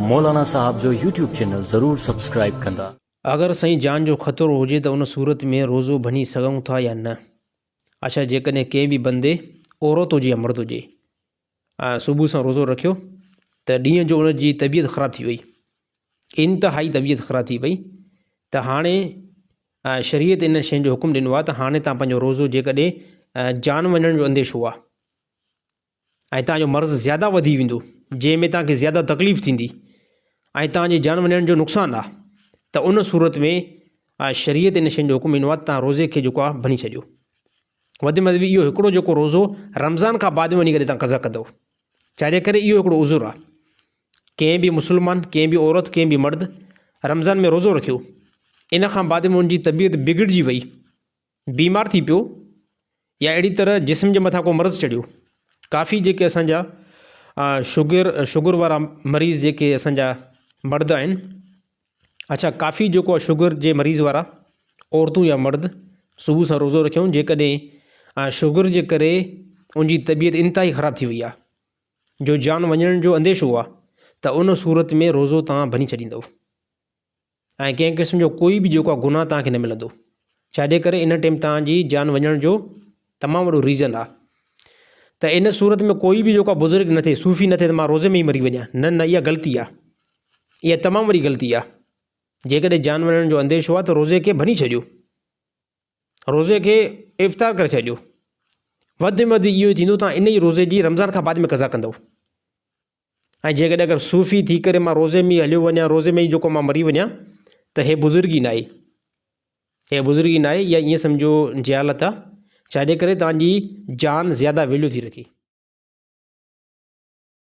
मौलाना साहब जो YouTube channel ज़रूर subscribe कंदा। अगर सही जान जो ख़तरो हुजे तो उन सूरत में रोज़ो भनी सघूं था या न। अच्छा, जेकॾहिं कंहिं बि बंदे औरत हुजे या मर्द हुजे सुबुह सां रोज़ो रखियो त ॾींहं जो उन जी तबियत ख़राब थी वई, इंतिहाई तबियत ख़राब थी वई, त हाणे शरीयत इन शइ जो हुकुम ॾिनो आहे त हाणे तव्हां पंहिंजो रोज़ो जेकॾहिं जान वञण जो अंदेशो आहे ऐं तव्हांजो मर्ज़ ज़्यादा वधी वेंदो जंहिंमें तव्हांखे ज़्यादा तकलीफ़ थींदी ऐं तव्हांजी जान वञण जो नुक़सानु आहे, त उन सूरत में शरीयत इन शइ जो हुकुम ॾिनो आहे तव्हां रोज़े खे जेको आहे भनी छॾियो। वधि में वधि इहो हिकिड़ो जेको रोज़ो रमज़ान खां बाद में वञी करे तव्हां क़ज़ा कंदव, छाजे करे इहो हिकिड़ो उज़ुर आहे। कंहिं बि मुस्लमान, कंहिं बि औरत, कंहिं बि मर्द रमज़ान में रोज़ो रखियो, इन खां बाद में उनजी तबियत बिगड़जी वई, बीमार थी पियो या अहिड़ी तरह जिस्म जे मथां को मर्ज़ चढ़ियो। काफ़ी जेके असांजा शुगर वारा मरीज़ जेके असांजा मर्द आहिनि, अच्छा काफ़ी जेको आहे शुगर जे मरीज़ वारा औरतूं या मर्द सुबुह सां रोज़ो रखियऊं, जेकॾहिं शुगर जे करे उनजी तबियत इंतिहाई ख़राब थी वई आहे, जो जान वञण जो अंदेशो आहे, त उन सूरत में रोज़ो तव्हां भनी छॾींदव ऐं कंहिं क़िस्म जो कोई बि जेको आहे गुनाह तव्हांखे न मिलंदो। छाजे करे इन टाइम तव्हांजी जान वञण जो तमामु वॾो रीज़न आहे। त इन सूरत में कोई बि जेको आहे बुज़ुर्ग न थिए, सूफ़ी न थिए त मां रोज़े में ई मरी वञा, न इहा ग़लती आहे, इहा तमामु वॾी ग़लती आहे। जेकॾहिं जान वञण जो अंदेशो आहे त रोज़े खे भनी छॾियो, रोज़े खे इफ़्तार करे छॾियो। वधि में वधि इहो ई थींदो तव्हां इन ई रोज़े जी रमज़ान खां बाद में क़ज़ा कंदव। ऐं जेकॾहिं अगरि सूफ़ी थी करे मां रोज़े में ई हलियो वञा, रोज़े में ई जेको मां मरी वञा, त हे बुज़ुर्गी न आहे, हे बुज़ुर्गी न आहे, इहा ईअं सम्झो जहालत आहे। छाजे करे तव्हांजी जान ज़्यादा वैल्यू थी रखी।